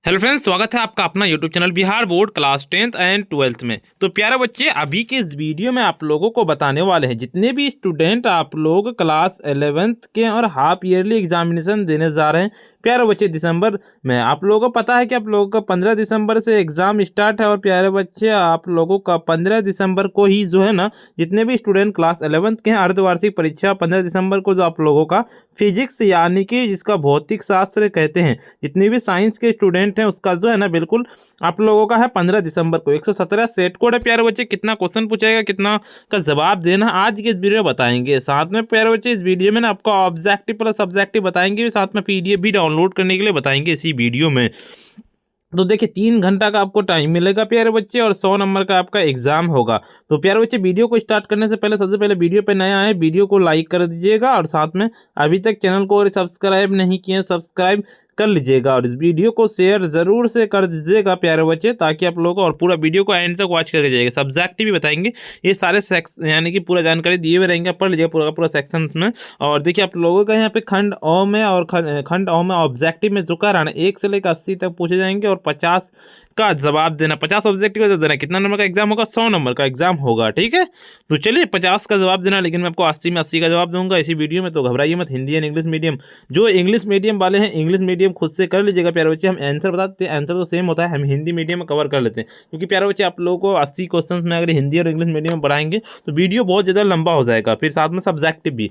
Hello friends, स्वागत है आपका अपना YouTube channel Bihar board class 10th and 12th में। तो प्यारे बच्चे, अभी के इस वीडियो में आप लोगों को बताने वाले हैं जितने भी स्टूडेंट आप लोग क्लास 11th के और हाफ ईयरली एग्जामिनेशन देने जा रहे हैं। प्यारे बच्चे, दिसंबर में आप लोगों को पता है कि आप लोगों का 15 दिसंबर से एग्जाम स्टार्ट है। और प्यारे बच्चे, आप लोगों का 15 दिसंबर को ही जो है ना, जितने भी स्टूडेंट क्लास 11th के हैं, अर्धवार्षिक परीक्षा 15 दिसंबर को जो आप लोगों का फिजिक्स यानी कि जिसका भौतिक शास्त्र कहते हैं, जितने भी साइंस के स्टूडेंट हैं उसका जो है ना बिल्कुल आप लोगों का है 15 दिसंबर को। 117 सेट कोड है। प्यारे बच्चे, कितना क्वेश्चन पूछेगा, कितना का जवाब देना, आज के इस वीडियो में बताएंगे। साथ में प्यारे बच्चे, इस वीडियो में ना आपको ऑब्जेक्टिव प्लस सब्जेक्टिव बताएंगे, साथ में पीडीएफ भी डाउनलोड करने के लिए बताएंगे इसी वीडियो में। तो देखिए, 3 घंटा का आपको टाइम मिलेगा प्यारे बच्चे, और 100 नंबर का आपका एग्जाम होगा। तो प्यारे बच्चे, वीडियो को स्टार्ट करने से पहले सबसे पहले वीडियो पे नया है वीडियो को लाइक कर दीजिएगा, और साथ में अभी तक चैनल को सब्सक्राइब नहीं किए सब्सक्राइब कर लीजिएगा, और इस वीडियो को शेयर जरूर से कर दीजिएगा प्यारे बच्चे, ताकि आप लोगों को और पूरा वीडियो को एंड तक वॉच करके जाइएगा। सब्जेक्टिव भी बताएंगे, ये सारे सेक्स यानी कि पूरा जानकारी दिए हुए रहेंगे, पढ़ लीजिएगा पूरा का पूरा सेक्शन में। और देखिए, आप लोगों का यहाँ पे खंड अ में और खंड अ में ऑब्जेक्टिव में जो कारण 1 से लेकर 80 तक पूछे जाएंगे, और 50 का जवाब देना, 50 ऑब्जेक्टिव का जवाब देना। कितना नंबर का एग्जाम होगा? 100 नंबर का एग्जाम होगा, ठीक है। तो चलिए, 50 का जवाब देना, लेकिन मैं आपको 80 में 80 का जवाब दूंगा इसी वीडियो में, तो घबराइए मत। हिंदी एंड इंग्लिश मीडियम, जो इंग्लिश मीडियम वाले हैं इंग्लिश मीडियम खुद से कर लीजिएगा प्यारे बच्चे। हम आंसर बताते हैं, आंसर तो सेम होता है, हम हिंदी मीडियम में कवर कर लेते हैं, क्योंकि प्यारे बच्चे आप लोगों को 80 क्वेश्चन में अगर हिंदी और इंग्लिश मीडियम में पढ़ाएंगे तो वीडियो बहुत ज़्यादा लंबा हो जाएगा। फिर साथ में सब्जेक्टिव भी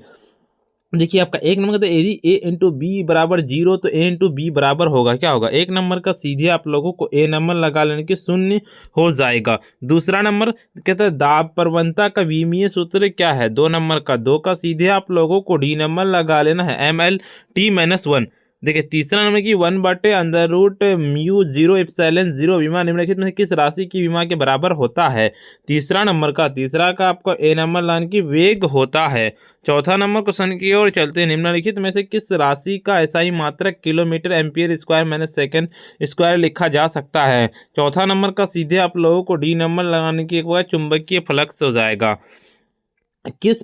देखिए, आपका 1 नंबर का तो यदि ए इंटू बी बराबर 0, तो ए इंटू बी बराबर होगा, क्या होगा? 1 नंबर का सीधे आप लोगों को ए नंबर लगा लेने की 0 हो जाएगा। दूसरा नंबर कहता है दाब प्रवणता का विमीय सूत्र क्या है? 2 नंबर का 2 का सीधे आप लोगों को डी नंबर लगा लेना है, ML T-1। देखिए, तीसरा नंबर की 1/√μ0 विमा निम्नलिखित में से किस राशि की विमा के बराबर होता है? तीसरा का आपका ए नंबर लाइन की वेग होता है। चौथा नंबर क्वेश्चन की ओर चलते हैं। निम्नलिखित में से किस राशि का एसआई मात्रक kilometre ampere square minus second square लिखा जा सकता है? चौथा नंबर का सीधे आप लोगों को डी नंबर लगाने की एक बार चुंबकीय फ्लक्स हो जाएगा। किस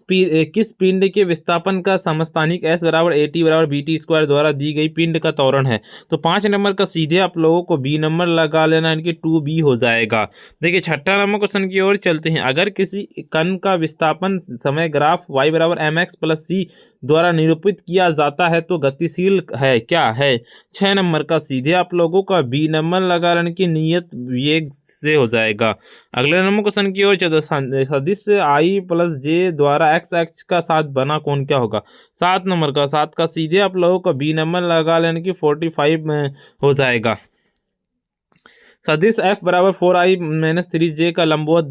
पिंड के विस्थापन का समस्थानिक S बराबर AT बराबर BT स्क्वायर द्वारा दी गई पिंड का त्वरण है? तो 5 नंबर का सीधे आप लोगों को बी नंबर लगा लेना, इनकी 2B हो जाएगा। देखिए, छठा नंबर क्वेश्चन की ओर चलते हैं। अगर किसी कण का विस्थापन समय ग्राफ y बराबर mx प्लस c द्वारा निरूपित किया जाता है तो गतिशील है, क्या है? 6 नंबर का सीधे आप लोगों का बी नंबर लगा लेने की नियत वेग से हो जाएगा। अगले नंबर क्वेश्चन की ओर चलते, सदिश I प्लस जे द्वारा x एक्स का साथ बना कोण क्या होगा? 7 नंबर का 7 का सीधे आप लोगों को बी नंबर लगा लेने की 45 में हो जाएगा। सदिश f बराबर 4i-3j का लंबवत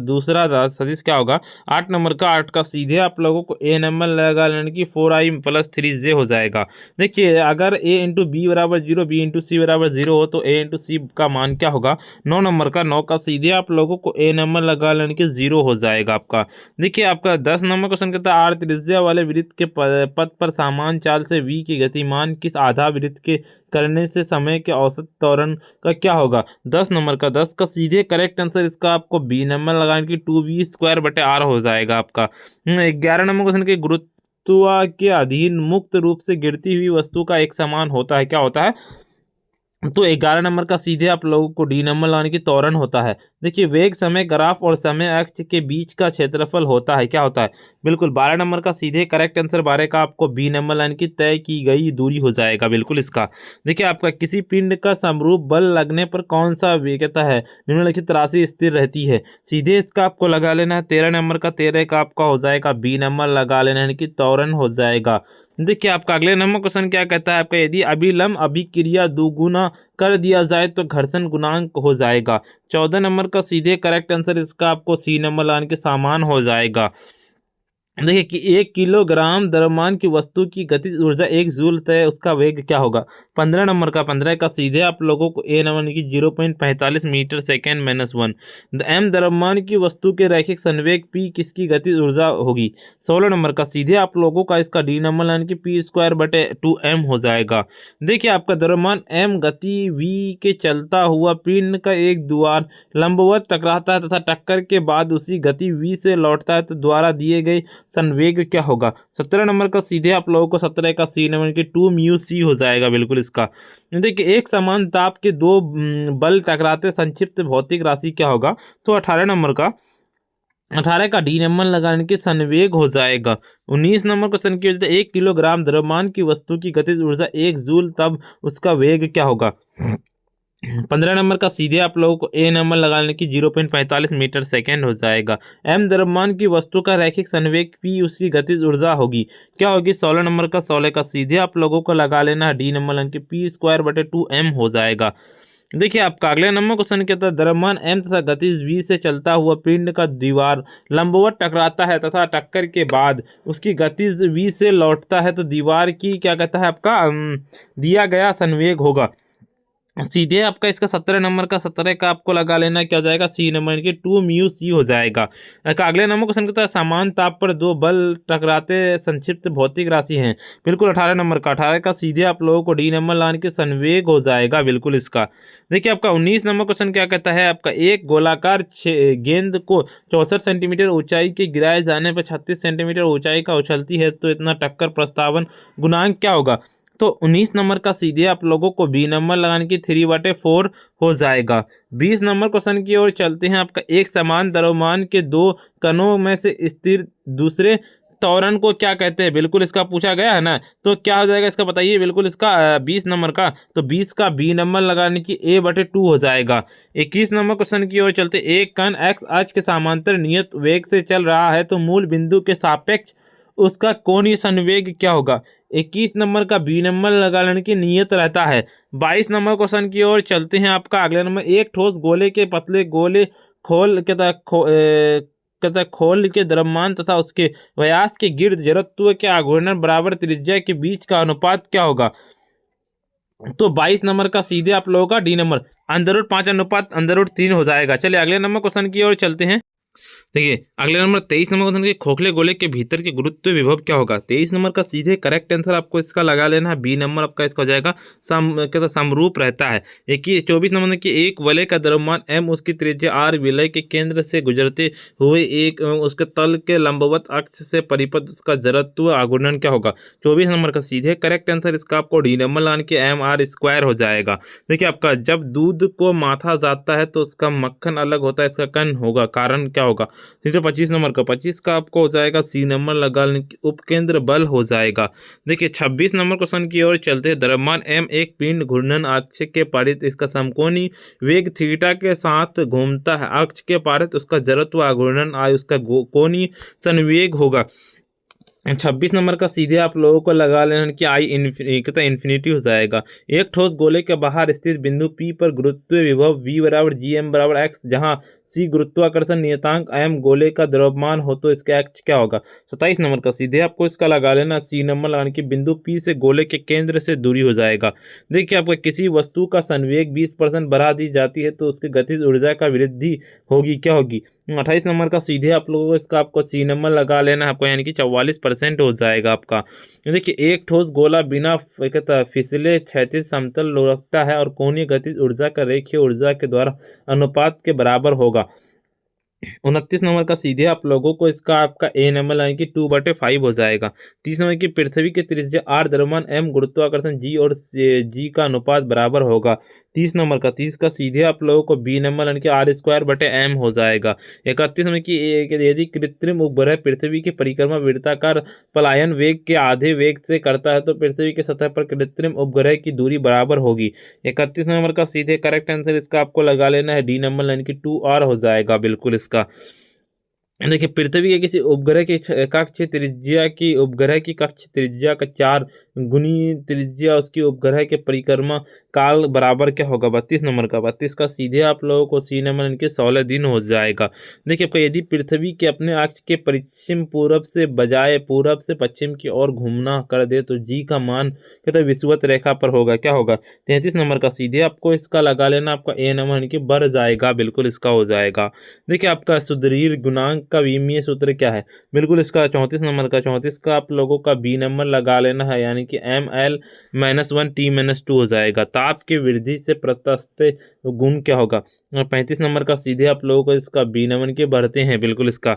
दूसरा सदिश क्या होगा? 8 नंबर का 8 का सीधे आप लोगों को ए नंबर लगा लेने की 4i+3j हो जाएगा। देखिए, अगर a इंटू बी बराबर 0, बी इंटू सी बराबर 0 हो तो a इंटू सी का मान क्या होगा? 9 नंबर का 9 का सीधे आप लोगों को ए नंबर लगा लेने की 0 हो जाएगा आपका। देखिए, आपका 10 नंबर क्वेश्चन कहता है r त्रिज्या वाले वृत्त के पथ पर समान चाल से v की गतिमान किस आधा वृत्त के करने से समय के औसत त्वरण का क्या होगा? 10 नंबर का 10 का सीधे करेक्ट आंसर इसका आपको बी नंबर लगाने की 2v स्क्वायर बटे r हो जाएगा आपका। 11 नंबर क्वेश्चन के गुरुत्व के अधीन मुक्त रूप से गिरती हुई वस्तु का एक समान होता है, क्या होता है? तो 11 नंबर का सीधे आप लोगों को डी नंबर लाने की त्वरण होता है। देखिए, वेग समय ग्राफ और समय अक्ष के बीच का क्षेत्रफल होता है, क्या होता है? बिल्कुल 12 नंबर का सीधे करेक्ट आंसर 12 का आपको बी नंबर लाइन की तय की गई दूरी हो जाएगा, बिल्कुल इसका। देखिए, आपका किसी पिंड का समरूप बल लगने पर कौन सा वेगता है निम्नलिखित राशि स्थिर रहती है? सीधे इसका आपको लगा लेना है। 13 नंबर का 13 का आपका हो जाएगा बी नंबर लगा लेना है कि त्वरण हो जाएगा। देखिए, आपका अगले नंबर क्वेश्चन क्या कहता है? आपका यदि अभिलंब अभिक्रिया दोगुना कर दिया जाए तो घर्षण गुणांक हो जाएगा। 14 नंबर का सीधे करेक्ट आंसर इसका आपको सी नंबर लाने के समान हो जाएगा। देखिए कि 1 किलोग्राम द्रव्यमान की वस्तु की गतिज ऊर्जा 1 जूल तय, उसका वेग क्या होगा? 15 नंबर का 15 का सीधे आप लोगों को ए नंबर की 0.45 मीटर सेकेंड माइनस 1। m द्रव्यमान की वस्तु के रैखिक संवेग p किसकी गतिज ऊर्जा होगी? 16 नंबर का सीधे आप लोगों का इसका डी नंबर लाइन की p स्क्वायर बटे 2m हो जाएगा। देखिए, आपका द्रव्यमान m गति v के चलता हुआ पिंड का एक द्वार लंबवत टकराता है तथा टक्कर के बाद उसी गति v से लौटता है, तो द्वारा दिए गए संवेग क्या होगा। 17 नंबर का सीधे आप लोगों को 17 का सी नंबर की 2μc हो जाएगा बिल्कुल इसका। देखिए एक समान ताप के दो बल टकराते संक्षिप्त भौतिक राशि क्या होगा। तो 18 का डी नंबर लगाने के संवेग हो जाएगा। 19 नंबर क्वेश्चन की वजह से 1 किलोग्राम द्रव्यमान की वस्तु की गतिज ऊर्जा 1 जूल, तब उसका वेग क्या होगा। 15 नंबर का सीधे आप लोगों को ए नंबर लगाने की 0.45 मीटर सेकेंड हो जाएगा। एम द्रव्यमान की वस्तु का रैखिक संवेग पी उसकी गतिज ऊर्जा होगी, क्या होगी। 16 नंबर का 16 का सीधे आप लोगों को लगा लेना है डी नंबर लगाने की p²/2m हो जाएगा। देखिए आपका अगले नंबर क्वेश्चन कहता है द्रव्यमान m तथा गतिज v से चलता हुआ पिंड का दीवार लंबवत टकराता है तथा टक्कर के बाद उसकी गतिज v से लौटता है, तो दीवार की क्या कहता है आपका दिया गया संवेग होगा। सीधे आपका इसका 17 नंबर का 17 का आपको लगा लेना क्या हो जाएगा सी नंबर की 2μc हो जाएगा। अगले नंबर क्वेश्चन कहता है समान ताप पर दो बल टकराते संक्षिप्त भौतिक राशि हैं, बिल्कुल 18 नंबर का 18 का सीधे आप लोगों को डी नंबर लाने के संवेग हो जाएगा बिल्कुल इसका। देखिए आपका 19 नंबर क्वेश्चन क्या कहता है आपका एक गोलाकार गेंद को 64 सेंटीमीटर ऊंचाई के गिराए जाने पर 36 सेंटीमीटर ऊंचाई का उछलती है, तो इतना टक्कर प्रस्तावन गुणांक क्या होगा। तो 19 नंबर का सीधे आप लोगों को बी नंबर लगाने की 3/4 हो जाएगा। 20 नंबर क्वेश्चन की ओर चलते हैं। आपका एक समान द्रव्यमान के दो कणों में से स्थिर दूसरे त्वरण को क्या कहते हैं, बिल्कुल इसका पूछा गया है ना। तो क्या हो जाएगा इसका बताइए बिल्कुल इसका 20 नंबर का, तो 20 का बी नंबर लगाने की a/2 हो जाएगा। 21 नंबर क्वेश्चन की ओर चलते एक कण x अक्ष के समांतर नियत वेग से चल रहा है, तो मूल बिंदु के सापेक्ष उसका कोणीय संवेग क्या होगा। 21 नंबर का बी नंबर लगा लेने की नियत रहता है। 22 नंबर क्वेश्चन की ओर चलते हैं। आपका अगला नंबर एक ठोस गोले के पतले गोले खोल के खोल के द्रव्यमान तथा उसके व्यास के गिर्द जड़त्व के आघूर्ण बराबर त्रिज्या के बीच का अनुपात क्या होगा। तो 22 नंबर का सीधे आप लोगों का डी नंबर √5/√3 हो जाएगा। चलिए अगले नंबर क्वेश्चन की ओर चलते हैं। देखिए अगले नंबर 23 नंबर क्वेश्चन के खोखले गोले के भीतर के गुरुत्व विभव क्या होगा। 23 नंबर का सीधे करेक्ट आंसर आपको इसका लगा लेना है। बी नंबर आपका इसका हो जाएगा समरूप रहता है। 24 नंबर की एक वलय का द्रव्यमान m उसकी त्रिज्या r विलय के केंद्र से गुजरते हुए एक उसके तल के लंबवत अक्ष से परिपथ उसका जड़त्व आघूर्ण क्या होगा। 24 नंबर का सीधे करेक्ट आंसर इसका आपको डी नंबर लाने के mr² हो जाएगा। देखिए आपका जब दूध को माथा जाता है तो उसका मक्खन अलग होता है, इसका कण होगा, कारण क्या होगा। 25 नंबर का 25 का आपको हो जाएगा सी नंबर लगाने की उपकेंद्र बल हो जाएगा। देखिए 26 नंबर क्वेश्चन की ओर चलते हैं। द्रव्यमान m एक पिंड घूर्णन अक्ष के पारित इसका समकोणी वेग थीटा के साथ घूमता है, अक्ष के पारित उसका जड़त्व आघूर्ण I उसका कोणीय संवेग होगा। 26 नंबर का सीधे आप लोगों को लगा लेना कि आई इन्फिनिटी हो जाएगा। एक ठोस गोले के बाहर स्थित बिंदु P पर गुरुत्व विभव V=gm/x, जहां C गुरुत्वाकर्षण नियतांक m गोले का द्रव्यमान हो, तो इसका x क्या होगा। 27 नंबर का सीधे आपको इसका लगा लेना सी नंबर लगाने की बिंदु P से गोले के केंद्र से दूरी हो जाएगा। देखिए आपको किसी वस्तु का संवेग 20% बढ़ा दी जाती है, तो उसकी गतिज ऊर्जा का वृद्धि होगी, क्या होगी। 28 नंबर का सीधे आप लोगों को इसका आपको सी नंबर लगा लेना है आपको, यानी कि 44% हो जाएगा आपका। देखिए एक ठोस गोला बिना फिसले क्षैतिज समतल लुढ़कता है और कोणीय गतिज ऊर्जा का रेखीय ऊर्जा के द्वारा अनुपात के बराबर होगा। 29 नंबर का सीधे आप लोगों को इसका आपका ए नंबर लाइन की 2/5 हो जाएगा। 30 नंबर की पृथ्वी की त्रिज्या r, द्रव्यमान m, गुरुत्वाकर्षण g और g का अनुपात बराबर होगा। 30 नंबर का 30 का सीधे आप लोगों को बी नंबर लाइन की r²/m हो जाएगा। 31 नंबर की यदि कृत्रिम उपग्रह पृथ्वी की परिक्रमा वृत्ताकार पलायन वेग के आधे वेग से करता है, तो पृथ्वी की सतह पर कृत्रिम उपग्रह की दूरी बराबर होगी। 31 नंबर का सीधे करेक्ट आंसर इसका आपको लगा लेना है डी नंबर लाइन की 2r हो जाएगा बिल्कुल इसका। देखिए पृथ्वी के किसी उपग्रह की कक्ष त्रिज्या की उपग्रह की कक्ष त्रिज्या का 4 गुनी त्रिज्या उसकी उपग्रह के परिक्रमा काल बराबर क्या होगा। 32 नंबर का 32 का सीधे आप लोगों को सी नंबर इनके 16 दिन हो जाएगा। देखिए आपका यदि पृथ्वी के अपने अक्ष के पश्चिम पूरब से बजाय पूरब से पश्चिम की ओर घूमना कर दे, तो जी का मान कहते विषुवत रेखा पर होगा, क्या होगा। 33 नंबर का सीधे आपको इसका लगा लेना आपका ए नंबर इनके बढ़ जाएगा, बिल्कुल इसका हो जाएगा। देखिए आपका सुदृढ़ गुणांक का विमीय सूत्र क्या है, बिल्कुल इसका 34 नंबर का 34 का आप लोगों का बी नंबर लगा लेना है, यानी कि ml-1t-2 हो जाएगा। ताप की वृद्धि से प्रत्यास्थ गुण क्या होगा। और 35 नंबर का सीधे आप लोगों को इसका बी नंबर के बढ़ते हैं, बिल्कुल इसका।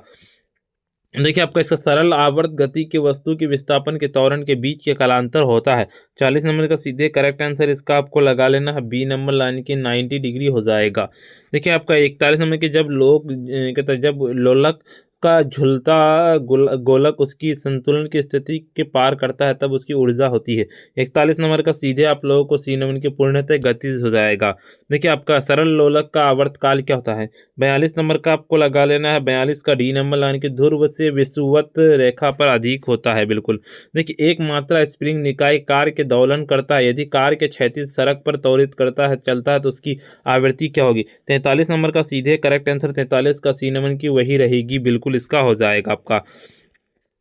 देखिए आपका इसका सरल आवर्त गति के वस्तु के विस्थापन के त्वरण के बीच के कालांतर होता है। 40 नंबर का सीधे करेक्ट आंसर इसका आपको लगा लेना है बी नंबर, यानी कि 90 डिग्री हो जाएगा। देखिए आपका 41 नंबर के कहते हैं जब लोलक का झुलता गोलक उसकी संतुलन की स्थिति के पार करता है तब उसकी ऊर्जा होती है। 41 नंबर का सीधे आप लोगों को सी नंबर की पूर्णतः गतिज हो जाएगा। देखिए आपका सरल लोलक का आवर्तकाल क्या होता है। 42 नंबर का आपको लगा लेना है 42 का डी नंबर, यानी कि ध्रुव से विषुवत रेखा पर अधिक होता है। बिल्कुल देखिए एक मात्रा स्प्रिंग निकाय कार के दोलन करता है, यदि कार के क्षैतिज सड़क पर त्वरित करता है चलता है तो उसकी आवृत्ति क्या होगी। 43 नंबर का सीधे करेक्ट आंसर 43 का सी नंबर की वही रहेगी। बिल्कुल इसका हो जाएगा आपका।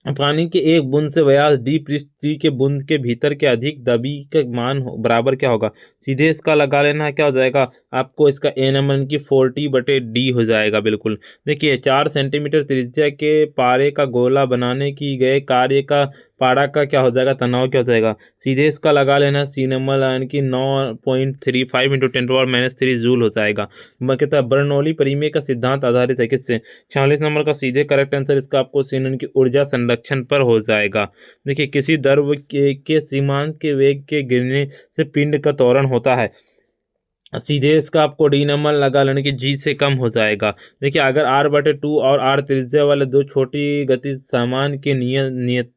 पानी के एक बूंद से व्यास डी पृष्ठ डी के बूंद के भीतर के अधिक दबी का मान बराबर क्या होगा। सीधे इसका लगा लेना है, क्या हो जाएगा आपको इसका ए नंबर की 40/D हो जाएगा। बिल्कुल देखिए 4 सेंटीमीटर त्रिज्या के पारे का गोला बनाने की गए कार्य का पारा का क्या हो जाएगा, तनाव क्या हो जाएगा। सीधे इसका लगा लेना सी नंबर, यानी कि 9.35 × 10⁻³ जूल हो जाएगा। कहता बर्नौली परिमेय का सिद्धांत आधारित है किससे। 46 नंबर का सीधे करेक्ट आंसर इसका आपको सीनन की ऊर्जा संरक्षण पर हो जाएगा। देखिए किसी द्रव के सीमांत के वेग के गिरने से पिंड का त्वरण होता है। सीधे इसका आपको डी नंबर लगा लेने की जी से कम हो जाएगा। देखिए अगर r/2 और r त्रिज्या वाले दो छोटी गति सामान के नियत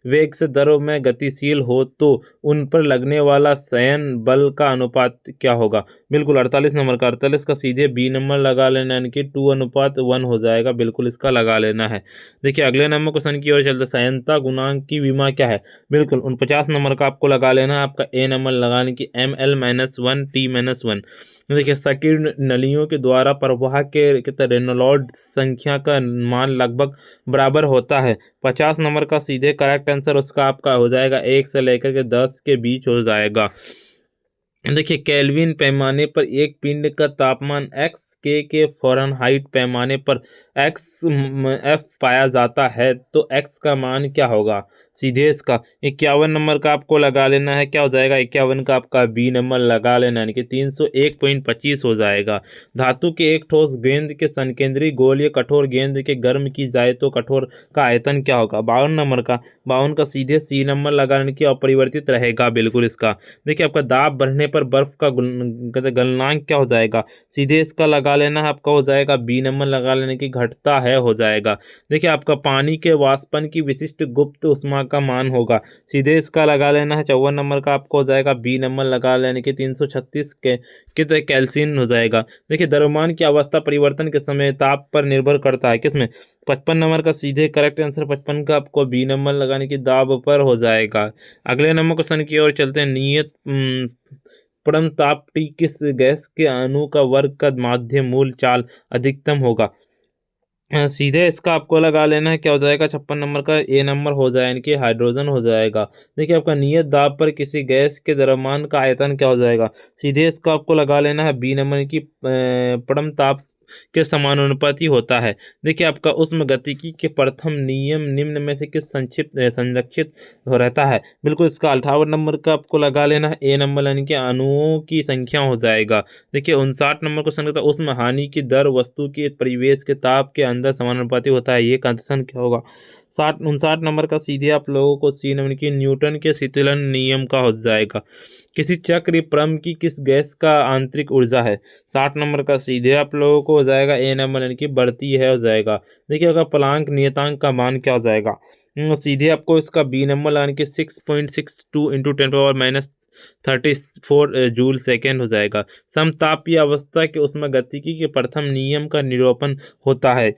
वेग से द्रव में गतिशील हो तो उन पर लगने वाला संयन बल का अनुपात क्या होगा। बिल्कुल 48 नंबर का 48 का सीधे बी नंबर लगा लेना, यानी कि 2:1 हो जाएगा। बिल्कुल इसका लगा लेना है। देखिए अगले नंबर क्वेश्चन की ओर चलते, संयंता गुणांक की विमा क्या है। बिल्कुल 49 नंबर का आपको लगा लेना है, आपका ए नंबर लगाने की ml-1 t-1। देखिए संकीर्ण नलियों के द्वारा प्रवाह के कितने रेनॉल्ड्स संख्या का मान लगभग बराबर होता है। 50 नंबर का सीधे करेक्ट आंसर उसका आपका हो जाएगा 1 से लेकर के 10 के बीच हो जाएगा। देखिए केल्विन पैमाने पर एक पिंड का तापमान x के फ़ारेनहाइट पैमाने पर f पाया जाता है तो x का मान क्या होगा। सीधे इसका 51 नंबर का आपको लगा लेना है, क्या हो जाएगा 51 का आपका बी नंबर लगा लेना, यानी कि 301.25 हो जाएगा। धातु के एक ठोस गेंद के संकेंद्री गोल या कठोर गेंद के गर्म की जाए तो कठोर का आयतन क्या होगा। 52 नंबर का 52 का सीधे सी नंबर लगाने की अपरिवर्तित रहेगा। बिल्कुल इसका देखिए आपका दाब बढ़ने पर बर्फ का गलनांक क्या हो जाएगा। सीधे इसका लगा लेना है, आपका हो जाएगा बी नंबर लगा लेने की घटता है हो जाएगा। देखिए आपका पानी के वाष्पन की विशिष्ट गुप्त उष्मा का मान होगा। सीधे इसका लगा लेना है 54 नंबर का आपको हो जाएगा बी नंबर लगा लेने की 336 के कैल्सियन हो जाएगा। देखिए द्रव्यमान की अवस्था परिवर्तन के समय ताप पर निर्भर करता है किसमें। 55 नंबर का सीधे करेक्ट आंसर 55 का आपको बी नंबर लगाने की दाब पर हो जाएगा। अगले नंबर क्वेश्चन की ओर चलते हैं, नियत परम ताप T किस गैस के अणु का वर्ग का माध्य मूल चाल अधिकतम होगा। सीधे इसका आपको लगा लेना है, क्या हो जाएगा 56 नंबर का ए नंबर हो जाए, इनके हाइड्रोजन हो जाएगा। देखिए आपका नियत दाब पर किसी गैस के द्रव्यमान का आयतन क्या हो जाएगा। सीधे इसका आपको लगा लेना है बी नंबर की परम ताप के समानुपाती होता है। देखिए आपका उष्म गतिकी के प्रथम नियम निम्न में से किस संरक्षित हो रहता है। बिल्कुल इसका 58 नंबर का आपको लगा लेना है ए नंबर, यानी कि अणुओं की संख्या हो जाएगा। देखिए 59 नंबर क्वेश्चन का उष्म हानि की दर वस्तु के परिवेश के ताप के अंदर समानुपाती होता है, ये कंडीशन क्या होगा। 59 नंबर का सीधे आप लोगों को सी नंबर की न्यूटन के शीतलन नियम का हो जाएगा। किसी चक्र परम की किस गैस का आंतरिक ऊर्जा है। 60 नंबर का सीधे आप लोगों को हो जाएगा ए नंबर, यानी कि बढ़ती है हो जाएगा। देखिए अगर प्लांक नियतांक का मान क्या हो जाएगा। सीधे आपको इसका बी नंबर यानी कि 6.62 × 10⁻34 जूल सेकेंड हो जाएगा। समतापीय अवस्था के उष्मागतिकी के प्रथम नियम का निरूपण होता है।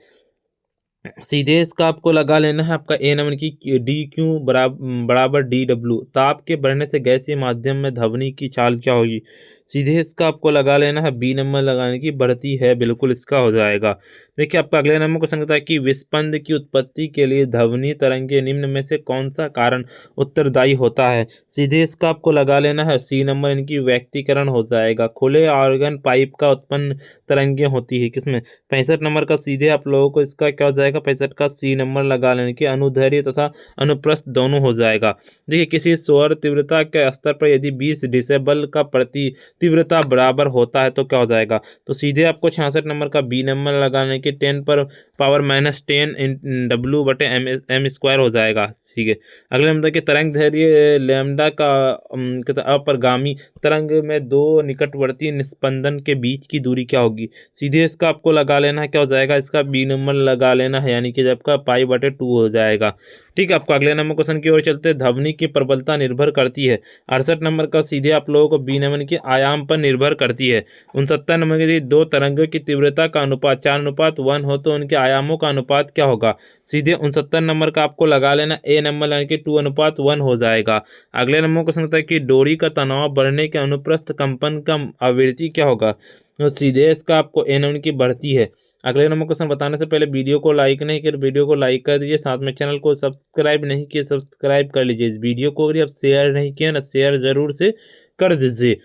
सीधे इसका आपको लगा लेना है, आपका ए नंबर की डी क्यू बराबर डी डब्ल्यू। ताप के बढ़ने से गैसीय माध्यम में ध्वनि की चाल क्या होगी। सीधे इसका आपको लगा लेना है बी नंबर लगाने की बढ़ती है। बिल्कुल इसका हो जाएगा। देखिए आपका अगले नंबर क्वेश्चन कहता है कि विस्पंद की उत्पत्ति के लिए ध्वनि तरंगे निम्न में से कौन सा कारण उत्तरदायी होता है। सीधे इसका आपको लगा लेना है सी नंबर, इनकी व्यक्तिकरण हो जाएगा। खुले ऑर्गन पाइप का उत्पन्न तरंगे होती है किसमें। 65 नंबर का सीधे आप लोगों को इसका क्या हो जाएगा 65 का सी नंबर लगा लेने की अनुदैर्ध्य तथा अनुप्रस्थ दोनों हो जाएगा। देखिए किसी स्वर तीव्रता के स्तर पर यदि 20 डेसिबल का प्रति तीव्रता बराबर होता है तो क्या हो जाएगा। तो सीधे आपको 66 नंबर का बी नंबर लगाने के 10 पर पावर -10 इन W बटे एम स्क्वायर हो जाएगा। ठीक है, अगले नंबर कि तरंग दैर्ध्य लैम्डा का कहता अपरगामी तरंग में दो निकटवर्ती निस्पंदन के बीच की दूरी क्या होगी। सीधे इसका आपको लगा लेना है, क्या हो जाएगा, इसका बी नंबर लगा लेना है, यानी कि जब का पाई/2 हो जाएगा। ठीक है, आपको अगले नंबर क्वेश्चन की ओर चलते हैं। ध्वनि की प्रबलता निर्भर करती है 68 नंबर का सीधे आप लोगों को बी नंबर के आयाम पर निर्भर करती है। 69 नंबर की दो तरंगों की तीव्रता का अनुपात 4:1 हो तो उनके आयामों का अनुपात क्या होगा। सीधे 69 नंबर का आपको लगा लेना ए नंबर यानी कि 2:1 हो जाएगा। अगले नंबर क्वेश्चन होता है कि डोरी का तनाव बढ़ने के अनुप्रस्थ कंपन का आवृत्ति क्या होगा। तो सीधे इसका आपको ए नंबर की बढ़ती है। अगले नंबर क्वेश्चन बताने से पहले वीडियो को लाइक नहीं किया, वीडियो को लाइक कर दीजिए, साथ में चैनल को सब्सक्राइब नहीं किए सब्सक्राइब कर लीजिए। इस वीडियो को अगर आप शेयर नहीं किया ना, शेयर जरूर से कर दीजिए।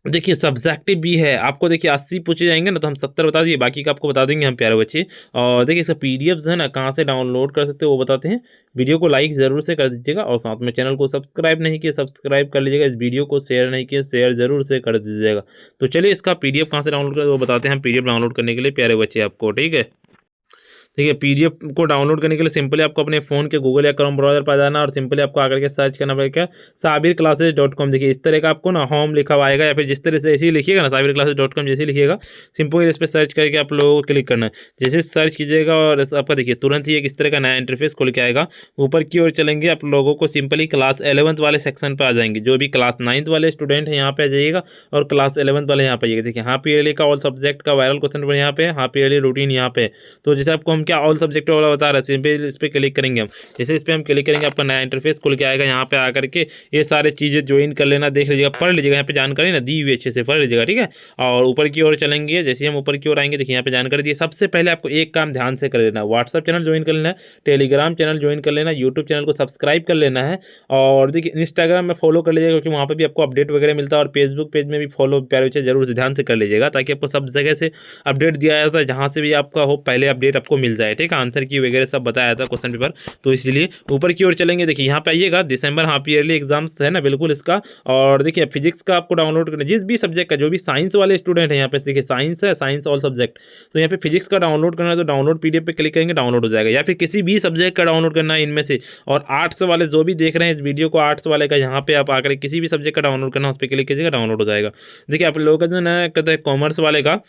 देखिए सब्जेक्टिव भी है, आपको देखिए 80 पूछे जाएंगे ना तो हम 70 बता दिए, बाकी का आपको बता देंगे हम प्यारे बच्चे। और देखिए इसका पीडीएफ है ना, कहाँ से डाउनलोड कर सकते हो वो बताते हैं। वीडियो को लाइक ज़रूर से कर दीजिएगा और साथ में चैनल को सब्सक्राइब नहीं किया सब्सक्राइब कर लीजिएगा। इस वीडियो को शेयर नहीं किया शेयर जरूर से कर दीजिएगा। तो चलिए इसका पीडीएफ कहाँ से डाउनलोड करें वो बताते हैं पीडीएफ डाउनलोड करने के लिए प्यारे बच्चे आपको। ठीक है, देखिए पीडीएफ को डाउनलोड करने के लिए सिंपली आपको अपने फ़ोन के गूगल या क्रोम ब्राउज़र पर जाना और सिंपली आपको आकर के सर्च करना पड़ेगा sabirclasses.com। देखिए इस तरह का आपको ना होम लिखा हुआ आएगा, या फिर जिस तरह से ऐसे ही लिखिएगा ना sabirclasses.com जैसे ही लिखिएगा, सिंपल इस पर सर्च करके आप लोगों को क्लिक करना है। जैसे सर्च कीजिएगा और आपका देखिए तुरंत ही एक इस तरह का नया इंटरफेस खुल के आएगा। ऊपर की ओर चलेंगे आप लोगों को सिंपली क्लास 11th वाले सेक्शन पर आ जाएंगे। जो भी क्लास 9th वाले स्टूडेंट हैं यहाँ पे आ जाइएगा और क्लास 11th वाले यहाँ पे आइएगा। देखिए हाफ ईयरली का ऑल सब्जेक्ट का वायरल क्वेश्चन पर यहाँ पे हाफ ईयरली रूटीन यहाँ पे। तो जैसे आपको हम क्या ऑल सब्जेक्ट वाला बता रहे हैं, इस पर क्लिक करेंगे हम। जैसे इस पर हम क्लिक करेंगे आपका नया इंटरफेस खुल के आएगा। यहाँ पे आकर के ये सारे चीज़ें ज्वाइन कर लेना, देख लीजिएगा, पढ़ लीजिएगा, यहाँ पे जानकारी ना दी हुई अच्छे से पढ़ लीजिएगा। ठीक है, और ऊपर की ओर चलेंगे, जैसे हम ऊपर की ओर आएंगे देखिए यहाँ पे जानकारी दी। सबसे पहले आपको एक काम ध्यान से कर लेना, व्हाट्सअप चैनल ज्वाइन कर लेना है, टेलीग्राम चैनल ज्वाइन कर लेना, यूट्यूब चैनल को सब्सक्राइब कर लेना है, और देखिए इंस्टाग्राम में फॉलो कर लीजिएगा क्योंकि वहाँ पर भी आपको अपडेट वगैरह मिलता है, और फेसबुक पेज में भी फॉलो प्यारे बच्चे जरूर से ध्यान से कर लीजिएगा ताकि आपको सब जगह से अपडेट दिया जाता है, जहाँ से भी आपका हो पहले अपडेट आपको मिल जाए। ठीक है, आंसर की वगैरह सब बताया था क्वेश्चन पेपर, तो इसलिए ऊपर की ओर चलेंगे। देखिए यहाँ पे आइएगा, दिसंबर हाफ ईयरली एग्जाम्स है ना बिल्कुल इसका। और देखिए फिजिक्स का आपको डाउनलोड करना, जिस भी सब्जेक्ट का, जो भी साइंस वाले स्टूडेंट हैं यहाँ पे देखिए साइंस है, साइंस ऑल सब्जेक्ट, तो यहाँ पे फिजिक्स का डाउनलोड करना है तो डाउनलोड पीडीएफ पे क्लिक करेंगे डाउनलोड हो जाएगा। या फिर किसी भी सब्जेक्ट का डाउनलोड करना है इनमें से। और आर्ट्स वाले जो भी देख रहे हैं इस वीडियो को, आर्ट्स वाले का यहाँ पे आप आकर किसी भी सब्जेक्ट का डाउनलोड करना, उस पर क्लिक कीजिएगा डाउनलोड हो जाएगा। देखिए आप लोगों का जो ना कहते हैं कॉमर्स वाले का,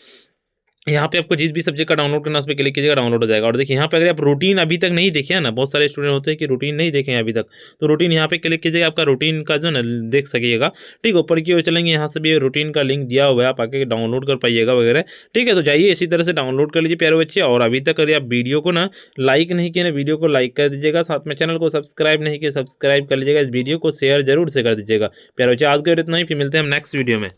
यहाँ पे आपको जिस भी सब्जेक्ट का डाउनलोड करना है उस पर क्लिक कीजिएगा डाउनलोड हो जाएगा। और देखिए यहाँ पे अगर आप रूटीन अभी तक नहीं देखे हैं ना, बहुत सारे स्टूडेंट होते हैं कि रूटीन नहीं देखे हैं अभी तक, तो रूटीन यहाँ पे क्लिक कीजिएगा, आपका रूटीन का जो ना देख सकिएगा। ठीक, ऊपर की ओर चलेंगे, यहाँ से भी रूटीन का लिंक दिया हुआ है, आप आके डाउनलोड कर पाइएगा वगैरह। ठीक है, तो जाइए इसी तरह से डाउनलोड कर लीजिए प्यारे बच्चे। और अभी तक अगर आप वीडियो को ना लाइक नहीं किए ना, वीडियो को लाइक कर दीजिएगा, साथ में चैनल को सब्सक्राइब नहीं किया सब्सक्राइब कर लीजिएगा, इस वीडियो को शेयर जरूर से कर दीजिएगा प्यारे बच्चे। आज के इतना ही, फिर मिलते हैं हम नेक्स्ट वीडियो में।